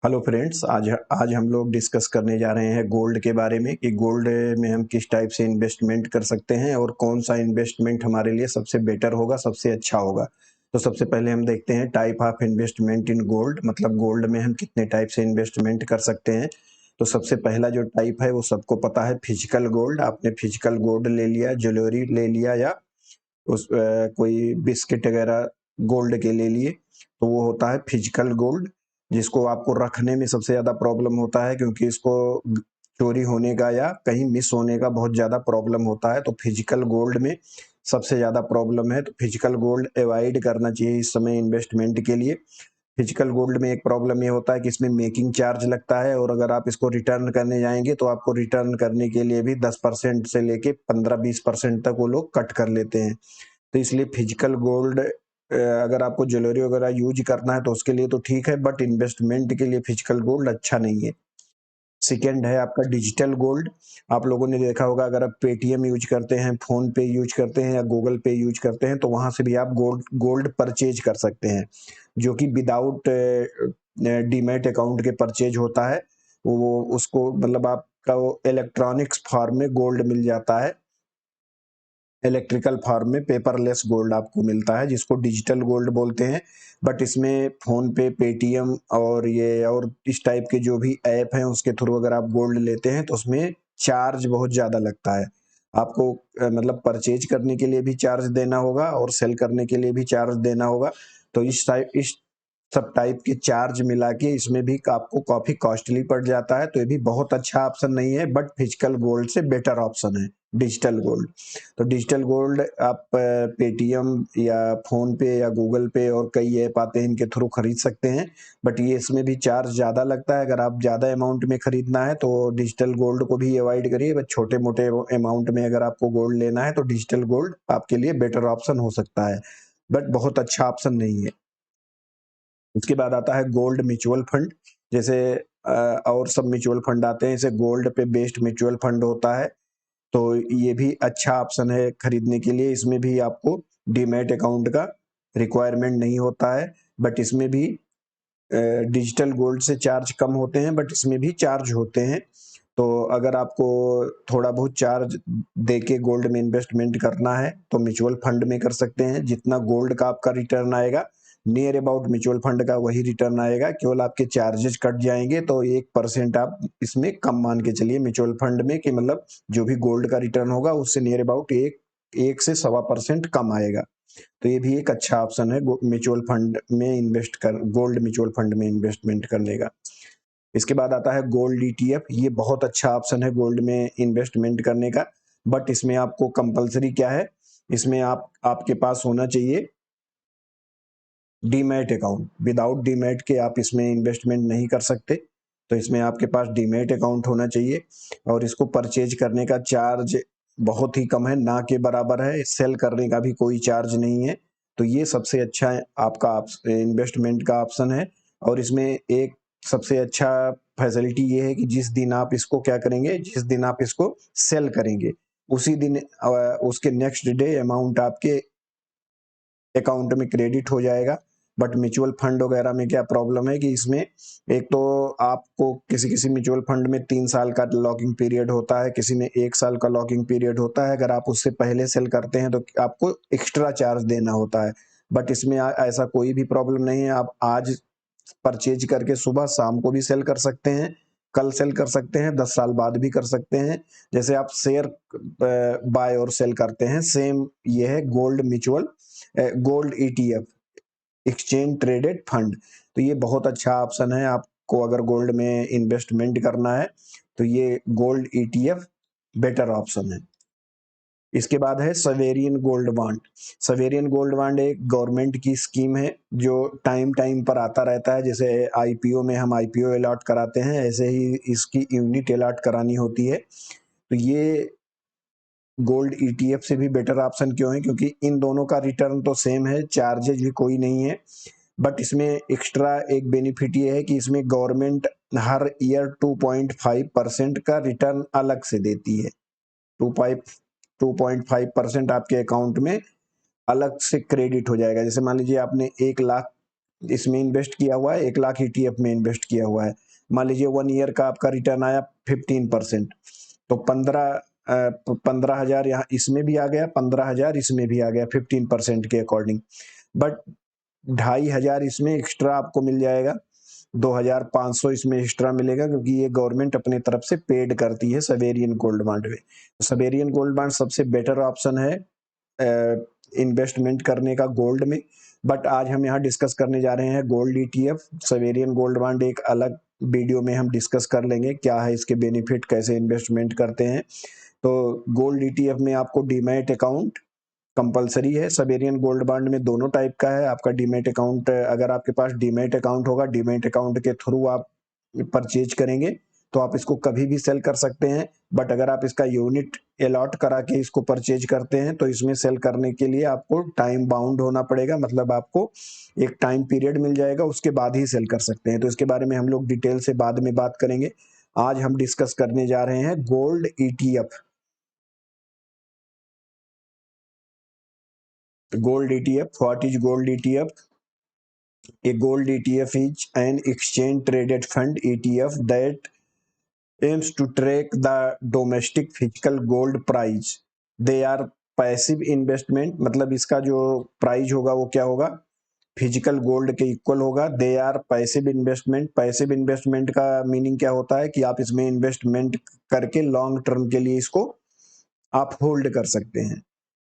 Hello friends, आज आज हम लोग डिस्कस करने जा रहे हैं गोल्ड के बारे में कि गोल्ड में हम किस टाइप से इन्वेस्टमेंट कर सकते हैं और कौन सा इन्वेस्टमेंट हमारे लिए सबसे बेटर होगा, सबसे अच्छा होगा। तो सबसे पहले हम देखते हैं type of investment in gold, मतलब गोल्ड में हम कितने टाइप से इन्वेस्टमेंट कर सकते हैं। तो सबसे पहला जो टाइप है वो सबको पता है, फिजिकल गोल्ड। आपने फिजिकल गोल्ड ले लिया, ज्वेलरी ले लिया, या कोई बिस्किट वगैरह गोल्ड के ले लिए, तो वो होता है फिजिकल गोल्ड, जिसको आपको रखने में सबसे ज़्यादा प्रॉब्लम होता है, क्योंकि इसको चोरी होने का या कहीं मिस होने का बहुत ज़्यादा प्रॉब्लम होता है। तो फिजिकल गोल्ड में सबसे ज़्यादा प्रॉब्लम है, तो फिजिकल गोल्ड अवॉइड करना चाहिए इस समय इन्वेस्टमेंट के लिए। फिजिकल गोल्ड में एक प्रॉब्लम ये होता है कि इसमें मेकिंग चार्ज लगता है, और अगर आप इसको रिटर्न करने जाएंगे तो आपको रिटर्न करने के लिए भी 10% से लेके 15-20% तक वो लोग कट कर लेते हैं। तो इसलिए फिजिकल गोल्ड, अगर आपको ज्वेलरी वगैरह यूज करना है तो उसके लिए तो ठीक है, बट इन्वेस्टमेंट के लिए फिजिकल गोल्ड अच्छा नहीं है। सेकेंड है आपका डिजिटल गोल्ड। आप लोगों ने देखा होगा, अगर आप पेटीएम यूज करते हैं, फोन पे यूज करते हैं या गूगल पे यूज करते हैं, तो वहां से भी आप गोल्ड गोल्ड परचेज कर सकते हैं, जो कि विदाउट डीमैट अकाउंट के परचेज होता है। वो उसको मतलब आपका वो इलेक्ट्रॉनिक्स फॉर्म में गोल्ड मिल जाता है, इलेक्ट्रिकल फॉर्म में पेपरलेस गोल्ड आपको मिलता है, जिसको डिजिटल गोल्ड बोलते हैं। बट इसमें फोन पे, पेटीएम और ये और इस टाइप के जो भी ऐप हैं उसके थ्रू अगर आप गोल्ड लेते हैं तो उसमें चार्ज बहुत ज़्यादा लगता है। आपको मतलब परचेज करने के लिए भी चार्ज देना होगा और सेल करने के लिए भी चार्ज देना होगा। तो इस सब टाइप के चार्ज मिला के इसमें भी आपको काफ़ी कॉस्टली पड़ जाता है। तो ये भी बहुत अच्छा ऑप्शन नहीं है, बट फिजिकल गोल्ड से बेटर ऑप्शन है डिजिटल गोल्ड। तो डिजिटल गोल्ड आप पेटीएम या फोन पे या गूगल पे और कई ऐप आते हैं, इनके थ्रू खरीद सकते हैं। बट ये इसमें भी चार्ज ज़्यादा लगता है। अगर आप ज़्यादा अमाउंट में खरीदना है तो डिजिटल गोल्ड को भी अवॉइड करिए। बट छोटे मोटे अमाउंट में अगर आपको गोल्ड लेना है तो डिजिटल गोल्ड आपके लिए बेटर ऑप्शन हो सकता है, बट बहुत अच्छा ऑप्शन नहीं है। उसके बाद आता है गोल्ड म्यूचुअल फंड। जैसे और सब म्यूचुअल फंड आते हैं, जैसे गोल्ड पे बेस्ड म्यूचुअल फंड होता है। तो ये भी अच्छा ऑप्शन है खरीदने के लिए। इसमें भी आपको डीमैट अकाउंट का रिक्वायरमेंट नहीं होता है, बट इसमें भी डिजिटल गोल्ड से चार्ज कम होते हैं, बट इसमें भी चार्ज होते हैं। तो अगर आपको थोड़ा बहुत चार्ज देके गोल्ड में इन्वेस्टमेंट करना है तो म्यूचुअल फंड में कर सकते हैं। जितना गोल्ड का आपका रिटर्न आएगा, नियर अबाउट म्यूचुअल फंड का वही रिटर्न आएगा, केवल आपके चार्जेस कट जाएंगे। तो 1% आप इसमें कम मान के चलिए म्यूचुअल फंड में, कि मतलब जो भी गोल्ड का रिटर्न होगा उससे नियर अबाउट एक से 1.25% कम आएगा। तो ये भी एक अच्छा ऑप्शन है म्यूचुअल फंड में इन्वेस्ट कर गोल्ड म्यूचुअल फंड में इन्वेस्टमेंट करने का। इसके बाद आता है गोल्ड ईटीएफ। ये बहुत अच्छा ऑप्शन है गोल्ड में इन्वेस्टमेंट करने का, बट इसमें आपको कंपलसरी क्या है, इसमें आपके पास होना चाहिए डीमैट अकाउंट। विदाउट डीमैट के आप इसमें इन्वेस्टमेंट नहीं कर सकते। तो इसमें आपके पास डीमैट अकाउंट होना चाहिए, और इसको परचेज करने का चार्ज बहुत ही कम है, ना के बराबर है। सेल करने का भी कोई चार्ज नहीं है। तो ये सबसे अच्छा आपका इन्वेस्टमेंट का ऑप्शन है। और इसमें एक सबसे अच्छा फैसिलिटी ये है कि जिस दिन आप इसको क्या करेंगे, जिस दिन आप इसको सेल करेंगे उसी दिन उसके नेक्स्ट डे अमाउंट आपके अकाउंट में क्रेडिट हो जाएगा। बट म्यूचुअल फंड वगैरह में क्या प्रॉब्लम है कि इसमें एक तो आपको किसी किसी म्यूचुअल फंड में 3 साल का लॉकिंग पीरियड होता है, किसी में 1 साल का लॉकिंग पीरियड होता है। अगर आप उससे पहले सेल करते हैं तो आपको एक्स्ट्रा चार्ज देना होता है। बट इसमें ऐसा कोई भी प्रॉब्लम नहीं है। आप आज परचेज करके सुबह शाम को भी सेल कर सकते हैं, कल सेल कर सकते हैं, 10 साल बाद भी कर सकते हैं। जैसे आप शेयर बाय और सेल करते हैं, सेम ये है gold mutual gold ETF, exchange traded fund. तो ये बहुत अच्छा ऑप्शन है आपको अगर गोल्ड में इन्वेस्टमेंट करना है, तो ये गोल्ड ईटीएफ बेटर ऑप्शन है। इसके बाद है सवेरियन गोल्ड बॉन्ड। सवेरियन गोल्ड बॉन्ड एक गवर्नमेंट की स्कीम है जो टाइम टाइम पर आता रहता है। जैसे आईपीओ में हम आईपीओ अलॉट कराते हैं, ऐसे ही इसकी यूनिट अलॉट करानी होती है। तो ये गोल्ड ईटीएफ से भी बेटर ऑप्शन क्यों है, क्योंकि इन दोनों का रिटर्न तो सेम है, चार्जेज भी कोई नहीं है। बट इसमें एक्स्ट्रा एक बेनिफिट ये है कि इसमें गवर्नमेंट हर ईयर 2.5% का रिटर्न अलग से देती है। 2.5% आपके अकाउंट में अलग से क्रेडिट हो जाएगा। जैसे मान लीजिए आपने 1 लाख इसमें इन्वेस्ट किया हुआ है, 1 लाख ईटीएफ में इन्वेस्ट किया हुआ है। मान लीजिए 1 ईयर का आपका रिटर्न आया 15%, तो 15,000 यहाँ इसमें भी आ गया, 15,000 इसमें भी आ गया 15% के अकॉर्डिंग। बट 2,500 इसमें एक्स्ट्रा आपको मिल जाएगा, 2,500 इसमें एक्स्ट्रा मिलेगा, क्योंकि ये गवर्नमेंट अपने तरफ से पेड करती है सवेरियन गोल्ड बॉन्ड में। सवेरियन गोल्ड बॉन्ड सबसे बेटर ऑप्शन है इन्वेस्टमेंट करने का गोल्ड में। बट आज हम यहाँ डिस्कस करने जा रहे हैं गोल्ड ईटीएफ। सवेरियन गोल्ड बॉन्ड एक अलग वीडियो में हम डिस्कस कर लेंगे, क्या है इसके बेनिफिट, कैसे इन्वेस्टमेंट करते हैं। तो गोल्ड ईटीएफ में आपको डीमैट अकाउंट कंपलसरी है। सवेरियन गोल्ड बॉन्ड में दोनों टाइप का है। आपका डीमैट अकाउंट, अगर आपके पास डीमैट अकाउंट होगा, डीमैट अकाउंट के थ्रू आप परचेज करेंगे तो आप इसको कभी भी सेल कर सकते हैं। बट अगर आप इसका यूनिट अलॉट करा के इसको परचेज करते हैं तो इसमें सेल करने के लिए आपको टाइम बाउंड होना पड़ेगा, मतलब आपको एक टाइम पीरियड मिल जाएगा, उसके बाद ही सेल कर सकते हैं। तो इसके बारे में हम लोग डिटेल से बाद में बात करेंगे। आज हम डिस्कस करने जा रहे हैं gold ETF. Gold ETF. What is gold ETF? A gold ETF is an exchange traded fund ETF that aims to track the domestic physical gold price. They are passive investment, मतलब इसका जो price होगा वो क्या होगा, physical gold के equal होगा। They are passive investment. Passive investment का मीनिंग क्या होता है कि आप इसमें इन्वेस्टमेंट करके लॉन्ग टर्म के लिए इसको आप होल्ड कर सकते हैं।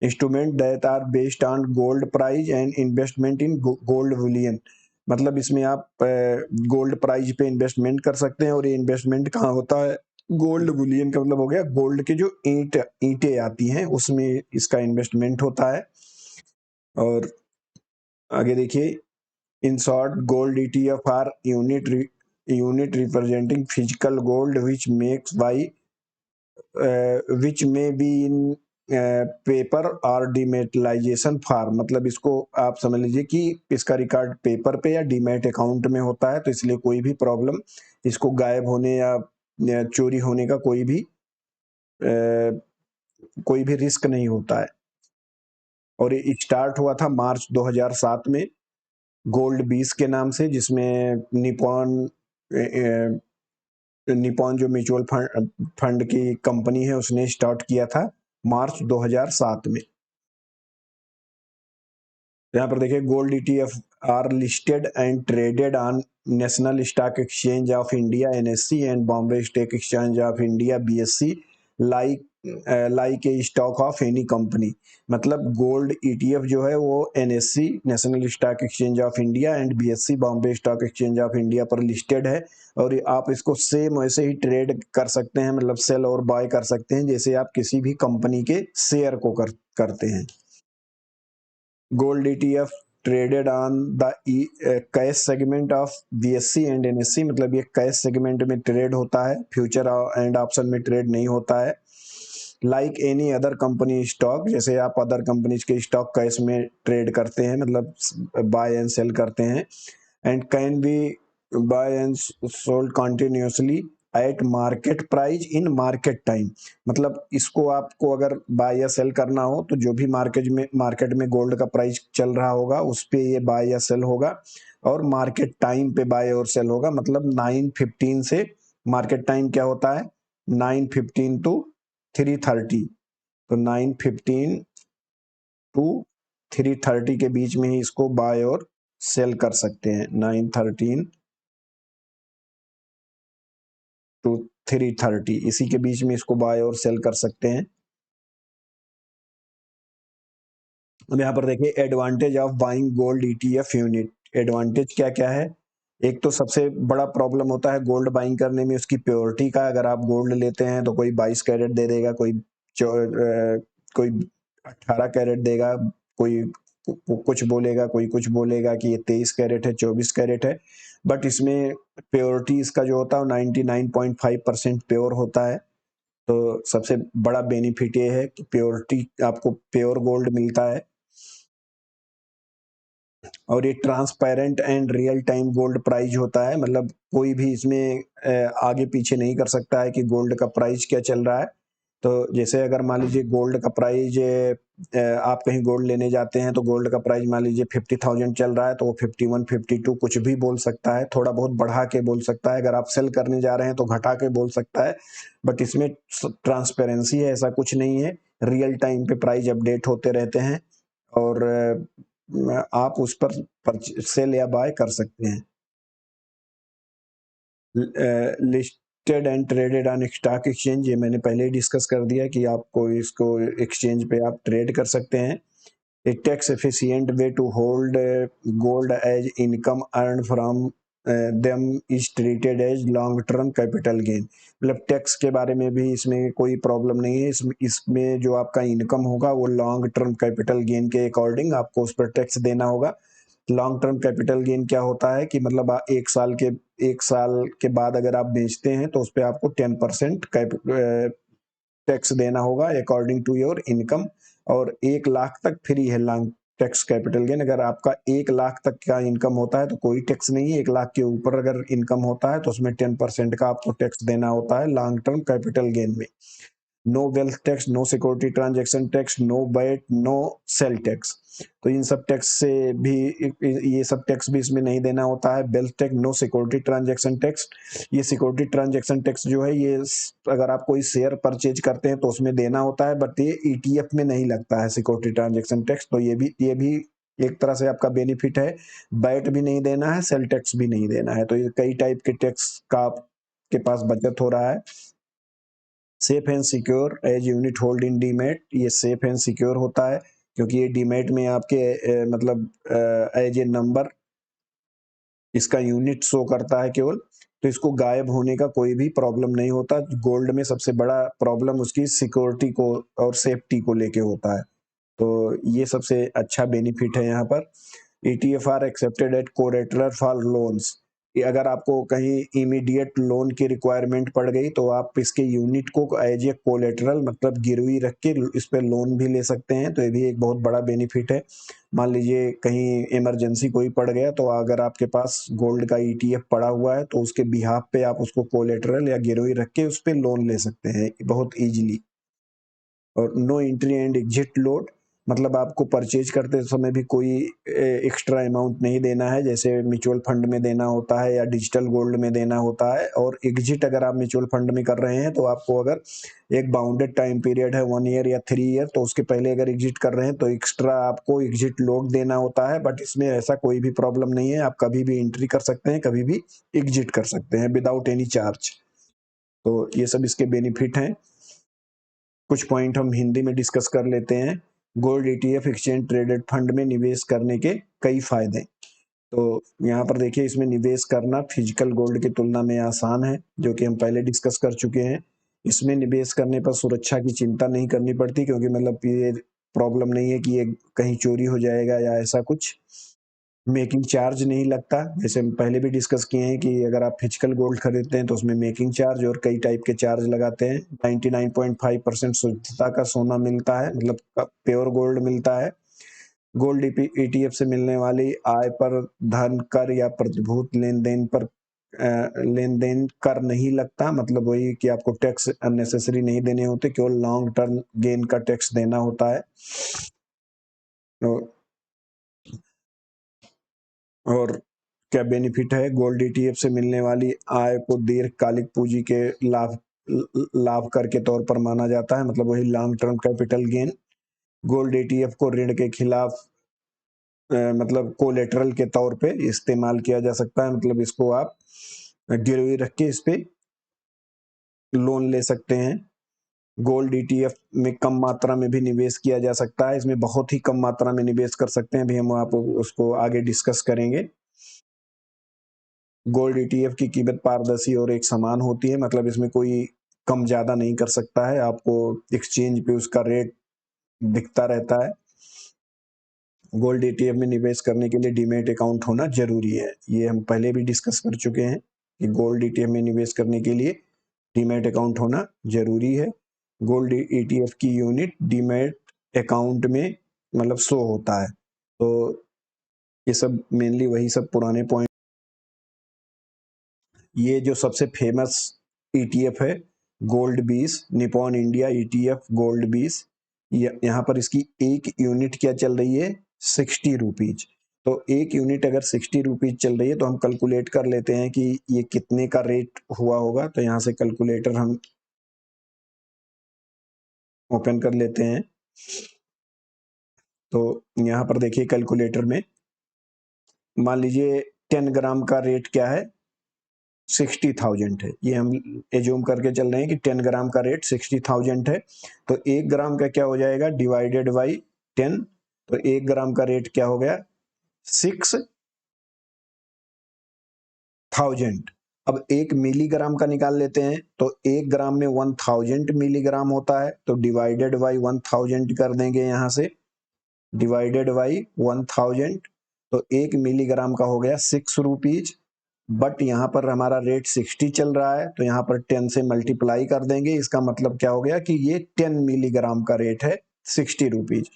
Instrument that are based on gold price and investment in gold bullion, मतलब इसमें आप गोल्ड प्राइस पे इन्वेस्टमेंट कर सकते हैं। और ये इन्वेस्टमेंट कहाँ होता है, गोल्ड बुलियन का मतलब हो गया गोल्ड के जो ईंटें आती हैं उसमें इसका इन्वेस्टमेंट होता है। और आगे देखिए, in short gold ETF are unit representing physical gold which may be in paper और डिमेटलाइजेशन फार्म, मतलब इसको आप समझ लीजिए कि इसका रिकॉर्ड पेपर पे या डीमेट अकाउंट में होता है, तो इसलिए कोई भी प्रॉब्लम, इसको गायब होने या चोरी होने का कोई भी रिस्क नहीं होता है। और ये स्टार्ट हुआ था मार्च 2007 में गोल्ड 20 के नाम से, जिसमें निपॉन जो म्यूचुअल फंड की कंपनी है उसने स्टार्ट किया था मार्च 2007 में। यहाँ पर देखिए, gold ETF are listed and traded on National Stock Exchange of India NSC and Bombay Stock Exchange of India BSC like a stock of any company. मतलब गोल्ड ईटीएफ जो है वो NSC National Stock Exchange of India and BSC Bombay Stock Exchange of India पर listed है। और आप इसको same वैसे ही ट्रेड कर सकते हैं, मतलब सेल और बाय कर सकते हैं जैसे आप किसी भी कंपनी के शेयर को करते हैं। Gold ETF traded on the cash segment of BSC and NSC, मतलब ये कैश सेगमेंट में ट्रेड होता है, फ्यूचर एंड ऑप्शन में ट्रेड नहीं होता है। Like any other company stock, जैसे आप अदर कंपनीज के स्टॉक कैश में ट्रेड करते हैं, मतलब बाय एंड सेल करते हैं। And can be buy and sold continuously at market price in market time, मतलब इसको आपको अगर बाय या सेल करना हो तो जो भी मार्केट में गोल्ड का प्राइस चल रहा होगा उस पे ये बाय या सेल होगा, और मार्केट टाइम पे बाय और सेल होगा। मतलब 9:15 से, मार्केट टाइम क्या होता है 9:15 टू 3:30, तो 9:15 टू 3:30 के बीच में ही इसको बाय और सेल कर सकते हैं। 9:13 टू 3:30 इसी के बीच में इसको बाय और सेल कर सकते हैं। अब यहाँ पर देखिए, advantage of buying gold ETF unit. Advantage क्या क्या है, एक तो सबसे बड़ा प्रॉब्लम होता है गोल्ड बाइंग करने में उसकी प्योरिटी का। अगर आप गोल्ड लेते हैं तो कोई 22 कैरेट दे देगा, कोई 18 कैरेट देगा, कोई कुछ बोलेगा, कोई कुछ बोलेगा कि ये 23 कैरेट है, 24 कैरेट है। बट इसमें प्योरिटी इसका जो होता है 99.5% प्योर होता है। तो सबसे बड़ा बेनिफिट ये है कि प्योरिटी, आपको प्योर गोल्ड मिलता है। और ये transparent and real time gold price होता है, मतलब कोई भी इसमें आगे पीछे नहीं कर सकता है कि गोल्ड का प्राइस क्या चल रहा है। तो जैसे अगर मान लीजिए गोल्ड का प्राइज आप कहीं गोल्ड लेने जाते हैं तो गोल्ड का प्राइस मान लीजिए 50,000 चल रहा है, तो वो 51, 52 कुछ भी बोल सकता है, थोड़ा बहुत बढ़ा के बोल सकता है। अगर आप सेल करने जा रहे हैं तो घटा के बोल सकता है, बट इसमें ट्रांसपेरेंसी है, ऐसा कुछ नहीं है। रियल टाइम पे प्राइस अपडेट होते रहते हैं और आप उस पर सेल या बाय कर सकते हैं। Listed and traded on stock exchange, ये मैंने पहले ही डिस्कस कर दिया कि आपको इसको एक्सचेंज पे आप ट्रेड कर सकते हैं। A tax efficient way to hold gold as income earned from them is treated as long term capital gain। मतलब टैक्स के बारे में भी इसमें कोई प्रॉब्लम नहीं है। इसमें जो आपका इनकम होगा वो लॉन्ग टर्म कैपिटल गेन के अकॉर्डिंग आपको उस पर टैक्स देना होगा। लॉन्ग टर्म कैपिटल गेन क्या होता है कि मतलब एक साल के बाद अगर आप बेचते हैं तो उस पर आपको 10% टैक्स देना होगा अकॉर्डिंग टू योर इनकम, और 1 लाख तक फ्री है लॉन्ग टैक्स कैपिटल गेन। अगर आपका 1 लाख तक का इनकम होता है तो कोई टैक्स नहीं है। 1 लाख के ऊपर अगर इनकम होता है तो उसमें 10% का आपको टैक्स देना होता है लॉन्ग टर्म कैपिटल गेन में। No wealth tax, no security transaction tax, no VAT, no sale tax. तो इन सब टैक्स से भी, ये सब टैक्स भी इसमें नहीं देना होता है। Wealth tax, no security transaction tax. ये सिक्योरिटी ट्रांजैक्शन टैक्स जो है ये अगर आप कोई शेयर परचेज करते हैं तो उसमें देना होता है, बट ये ईटीएफ में नहीं लगता है सिक्योरिटी ट्रांजैक्शन टैक्स। तो ये भी एक तरह से आपका बेनिफिट है। वैट भी नहीं देना है, सेल टैक्स भी नहीं देना है। तो ये कई टाइप के टैक्स का आपके पास बचत हो रहा है। Safe and secure as unit hold in demat, ये सेफ एंड सिक्योर होता है क्योंकि ये डीमेट में आपके मतलब एज ए नंबर इसका यूनिट शो करता है केवल, तो इसको गायब होने का कोई भी प्रॉब्लम नहीं होता। गोल्ड में सबसे बड़ा प्रॉब्लम उसकी सिक्योरिटी को और सेफ्टी को लेके होता है। तो ये सबसे अच्छा बेनिफिट है यहाँ पर। ETF are accepted at collateral for loans, कि अगर आपको कहीं इमीडिएट लोन की रिक्वायरमेंट पड़ गई तो आप इसके यूनिट को एज ए कोलेटरल मतलब गिरवी रख के इस पर लोन भी ले सकते हैं। तो ये भी एक बहुत बड़ा बेनिफिट है। मान लीजिए कहीं इमरजेंसी कोई पड़ गया तो अगर आपके पास गोल्ड का ईटीएफ पड़ा हुआ है तो उसके बिहाफ पे आप उसको कोलेटरल या गिरवी रख के उस पर लोन ले सकते हैं बहुत ईजिली। और no entry and exit load, मतलब आपको परचेज करते समय भी कोई एक्स्ट्रा अमाउंट नहीं देना है, जैसे म्यूचुअल फंड में देना होता है या डिजिटल गोल्ड में देना होता है। और एग्जिट अगर आप म्यूचुअल फंड में कर रहे हैं तो आपको अगर एक बाउंडेड टाइम पीरियड है 1 ईयर या 3 ईयर, तो उसके पहले अगर एग्जिट कर रहे हैं तो एक्स्ट्रा आपको एग्जिट लोड देना होता है। बट इसमें ऐसा कोई भी प्रॉब्लम नहीं है, आप कभी भी एंट्री कर सकते हैं, कभी भी एग्जिट कर सकते हैं विदाउट एनी चार्ज। तो ये सब इसके बेनिफिट हैं। कुछ पॉइंट हम हिंदी में डिस्कस कर लेते हैं। Gold ETF exchange traded fund में निवेश करने के कई फायदे। तो यहाँ पर देखिए, इसमें निवेश करना फिजिकल गोल्ड की तुलना में आसान है, जो कि हम पहले डिस्कस कर चुके हैं। इसमें निवेश करने पर सुरक्षा की चिंता नहीं करनी पड़ती, क्योंकि मतलब ये प्रॉब्लम नहीं है कि ये कहीं चोरी हो जाएगा या ऐसा कुछ। मेकिंग चार्ज नहीं लगता, जैसे हम पहले भी डिस्कस किए हैं कि अगर आप फिजिकल गोल्ड खरीदते हैं तो उसमें मेकिंग चार्ज और कई टाइप के चार्ज लगाते हैं। 99.5% शुद्धता का सोना मिलता है, मतलब प्योर गोल्ड मिलता है। गोल्ड ईटीएफ से मिलने वाली आय पर धन कर या प्रतिभूत लेन देन कर नहीं लगता, मतलब वही कि आपको टैक्स अननेसेसरी नहीं देने होते, केवल लॉन्ग टर्म गेन का टैक्स देना होता है। और क्या बेनिफिट है, गोल्ड ईटीएफ से मिलने वाली आय को दीर्घकालिक पूंजी के लाभ कर के तौर पर माना जाता है, मतलब वही long term capital gain. Gold ETF को ऋण के खिलाफ मतलब कोलेटरल के तौर पे इस्तेमाल किया जा सकता है, मतलब इसको आप गिरवी रख के इस पे लोन ले सकते हैं। गोल्ड ईटीएफ में कम मात्रा में भी निवेश किया जा सकता है, इसमें बहुत ही कम मात्रा में निवेश कर सकते हैं, अभी हम आप उसको आगे डिस्कस करेंगे। गोल्ड ईटीएफ की कीमत पारदर्शी और एक समान होती है, मतलब इसमें कोई कम ज्यादा नहीं कर सकता है, आपको एक्सचेंज पे उसका रेट दिखता रहता है। गोल्ड ईटीएफ में निवेश करने के लिए डीमैट अकाउंट होना जरूरी है, ये हम पहले भी डिस्कस कर चुके हैं कि गोल्ड ईटीएफ में निवेश करने के लिए डीमैट अकाउंट होना जरूरी है। गोल्ड ईटीएफ की यूनिट डीमैट अकाउंट में मतलब शो होता है। तो ये सब मेनली वही सब पुराने पॉइंट। ये जो सबसे फेमस ईटीएफ है gold 20, Nippon India ETF gold 20, यहाँ पर इसकी एक यूनिट क्या चल रही है, 60 रुपीज। तो एक यूनिट अगर 60 रुपीज चल रही है तो हम कैलकुलेट कर लेते हैं कि ये कितने का रेट हुआ होगा। तो यहाँ से कैलकुलेटर हम ओपन कर लेते हैं। तो यहाँ पर देखिए कैलकुलेटर में मान लीजिए 10 ग्राम का रेट क्या है, 60,000 है। ये हम एज्यूम करके चल रहे हैं कि 10 ग्राम का रेट 60,000 है। तो 1 ग्राम का क्या हो जाएगा, डिवाइडेड बाई 10। तो 1 ग्राम का रेट क्या हो गया, 6,000। अब 1 मिलीग्राम का निकाल लेते हैं। तो 1 ग्राम में 1000 मिलीग्राम होता है। तो डिवाइडेड बाई 1000 कर देंगे यहाँ से, डिवाइडेड बाई 1000। तो 1 मिलीग्राम का हो गया 6 रुपीज। बट यहाँ पर हमारा रेट 60 चल रहा है तो यहाँ पर 10 से मल्टीप्लाई कर देंगे। इसका मतलब क्या हो गया कि ये 10 मिलीग्राम का रेट है 60 रुपीज।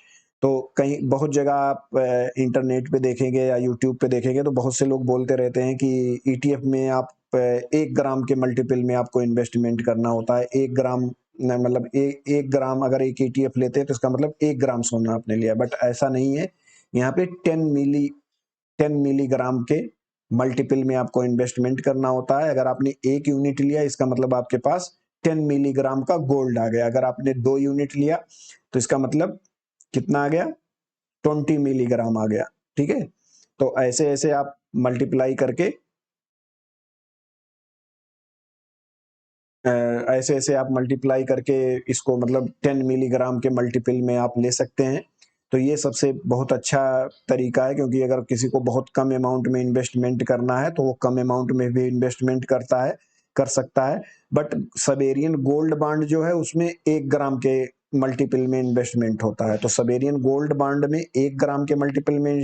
तो कहीं बहुत जगह आप इंटरनेट पे देखेंगे या यूट्यूब पे देखेंगे तो बहुत से लोग बोलते रहते हैं कि ETF में आप 1 ग्राम के मल्टीपल में आपको इन्वेस्टमेंट करना होता है। 1 ग्राम मतलब 1 ग्राम अगर एक ETF लेते हैं तो इसका मतलब 1 ग्राम सोना आपने लिया, बट ऐसा नहीं है। यहाँ पे 10 मिलीग्राम के मल्टीपल में आपको इन्वेस्टमेंट करना होता है। अगर आपने 1 यूनिट लिया इसका मतलब आपके पास 10 मिलीग्राम का गोल्ड आ गया। अगर आपने 2 यूनिट लिया तो इसका मतलब कितना आ गया, 20 मिलीग्राम आ गया। ठीक है, तो ऐसे ऐसे आप मल्टीप्लाई करके ऐसे ऐसे आप मल्टीप्लाई करके इसको मतलब 10 मिलीग्राम के मल्टीपल में आप ले सकते हैं। तो ये सबसे बहुत अच्छा तरीका है, क्योंकि अगर किसी को बहुत कम अमाउंट में इन्वेस्टमेंट करना है तो वो कम अमाउंट में भी इन्वेस्टमेंट कर सकता है। बट सवेरियन गोल्ड बॉन्ड जो है उसमें 1 ग्राम के मल्टीपल में इन्वेस्टमेंट होता है। तो सवेरियन गोल्ड बॉन्ड में 1 ग्राम के मल्टीपल में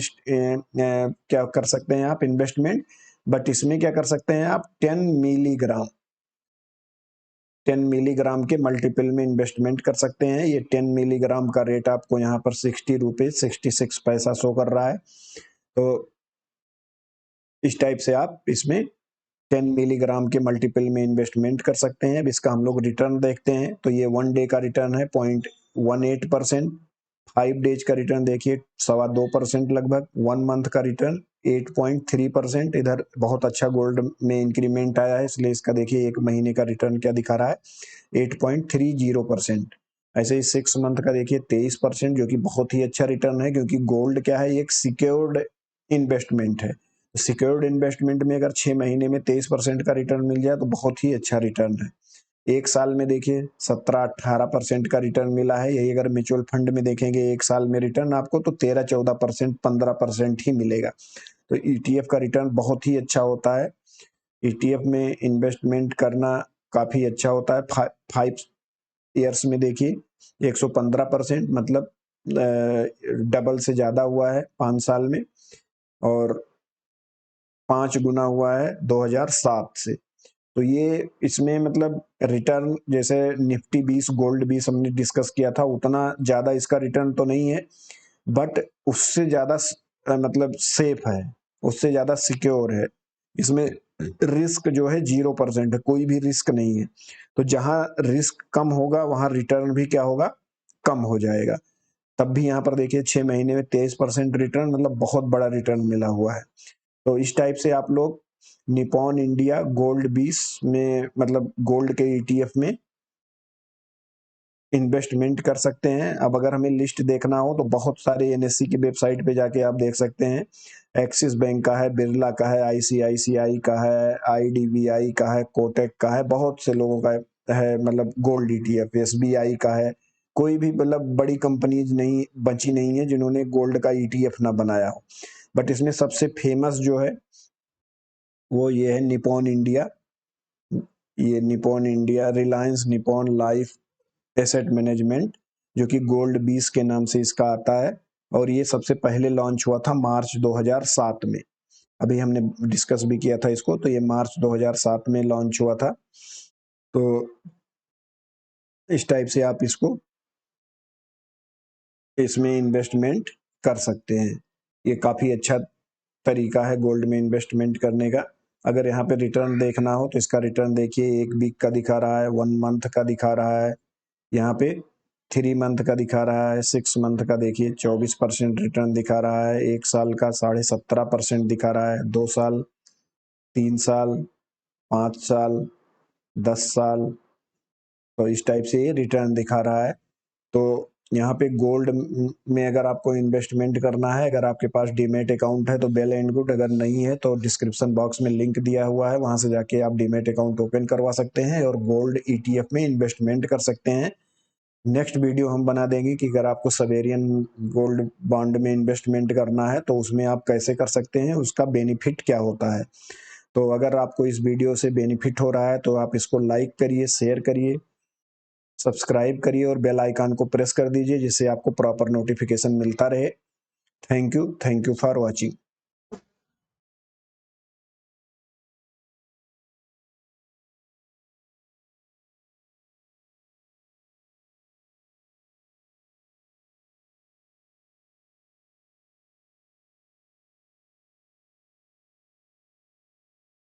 क्या कर सकते हैं आप इन्वेस्टमेंट। बट इसमें क्या कर सकते हैं आप 10 मिलीग्राम के मल्टीपल में इन्वेस्टमेंट कर सकते हैं। ये 10 मिलीग्राम का रेट आपको यहाँ पर 60 रुपीज 66 पैसा शो कर रहा है। तो इस टाइप से आप इसमें 10 मिलीग्राम के मल्टीपल में इन्वेस्टमेंट कर सकते हैं। अब इसका हम लोग रिटर्न देखते हैं। तो ये 1 डे का रिटर्न है 0.18%। 5 डेज का रिटर्न देखिए 2.25% लगभग। 1 मंथ का रिटर्न 8.3%। इधर बहुत अच्छा गोल्ड में इंक्रीमेंट आया है, इसलिए इसका देखिए 1 महीने का रिटर्न क्या दिखा रहा है, 8.30%। ऐसे ही 6 मंथ का देखिए 23%, जो कि बहुत ही अच्छा रिटर्न है, क्योंकि गोल्ड क्या है, एक सिक्योर्ड इन्वेस्टमेंट है। सिक्योर्ड इन्वेस्टमेंट में अगर 6 महीने में 23% का रिटर्न मिल जाए तो बहुत ही अच्छा रिटर्न है। 1 साल में देखिए 17-18% का रिटर्न मिला है। यही अगर म्यूचुअल फंड में देखेंगे 1 साल में रिटर्न आपको तो 13-14%, 15% ही मिलेगा। तो ETF का रिटर्न बहुत ही अच्छा होता है। ETF में इन्वेस्टमेंट करना काफी अच्छा होता है। 5 ईयर्स में देखिए 115%, मतलब डबल से ज्यादा हुआ है 5 साल में, और 5 गुना हुआ है 2007 से। तो ये इसमें मतलब रिटर्न जैसे निफ्टी 20 गोल्ड 20 हमने डिस्कस किया था उतना ज्यादा इसका रिटर्न तो नहीं है, बट उससे ज्यादा मतलब सेफ है, उससे ज्यादा सिक्योर है। इसमें रिस्क जो है 0% है, कोई भी रिस्क नहीं है। तो जहां रिस्क कम होगा वहां रिटर्न भी क्या होगा, कम हो जाएगा। तब भी यहाँ पर देखिए 6 महीने में 23% रिटर्न, मतलब बहुत बड़ा रिटर्न मिला हुआ है। तो इस टाइप से आप लोग निपॉन इंडिया गोल्ड 20 में मतलब गोल्ड के ETF में इन्वेस्टमेंट कर सकते हैं। अब अगर हमें लिस्ट देखना हो तो बहुत सारे NSE की वेबसाइट पे जाके आप देख सकते हैं। एक्सिस बैंक का है, बिरला का है, ICICI का है, IDBI का है, कोटक का है, बहुत से लोगों का है मतलब गोल्ड ETF। SBI का है। कोई भी मतलब बड़ी कंपनीज नहीं बची नहीं है जिन्होंने गोल्ड का ETF ना बनाया हो। बट इसमें सबसे फेमस जो है वो ये है निपॉन इंडिया। ये Nippon India, Reliance Nippon life asset management, जो कि गोल्ड 20 के नाम से इसका आता है। और ये सबसे पहले लॉन्च हुआ था मार्च 2007 में। अभी हमने डिस्कस भी किया था इसको, तो ये मार्च 2007 में लॉन्च हुआ था। तो इस टाइप से आप इसमें इन्वेस्टमेंट कर सकते हैं। ये काफी अच्छा तरीका है गोल्ड में इन्वेस्टमेंट करने का। अगर यहाँ पे रिटर्न देखना हो तो इसका रिटर्न देखिए, 1 वीक का दिखा रहा है, 1 मंथ का दिखा रहा है, यहाँ पे 3 मंथ का दिखा रहा है, 6 मंथ का देखिए 24% रिटर्न दिखा रहा है, 1 साल का 17.5% दिखा रहा है, 2 साल, 3 साल, 5 साल, 10 साल, तो इस टाइप से ये रिटर्न दिखा रहा है। तो यहाँ पे गोल्ड में अगर आपको इन्वेस्टमेंट करना है, अगर आपके पास डीमेट अकाउंट है तो वेल एंड गुड, अगर नहीं है तो डिस्क्रिप्शन बॉक्स में लिंक दिया हुआ है, वहां से जाके आप डीमेट अकाउंट ओपन करवा सकते हैं और गोल्ड ETF में इन्वेस्टमेंट कर सकते हैं। नेक्स्ट वीडियो हम बना देंगे कि अगर आपको सवेरियन गोल्ड बॉन्ड में इन्वेस्टमेंट करना है तो उसमें आप कैसे कर सकते हैं, उसका बेनिफिट क्या होता है। तो अगर आपको इस वीडियो से बेनिफिट हो रहा है तो आप इसको लाइक करिए, शेयर करिए, सब्सक्राइब करिए और बेल आइकन को प्रेस कर दीजिए, जिससे आपको प्रॉपर नोटिफिकेशन मिलता रहे। Thank you for watching.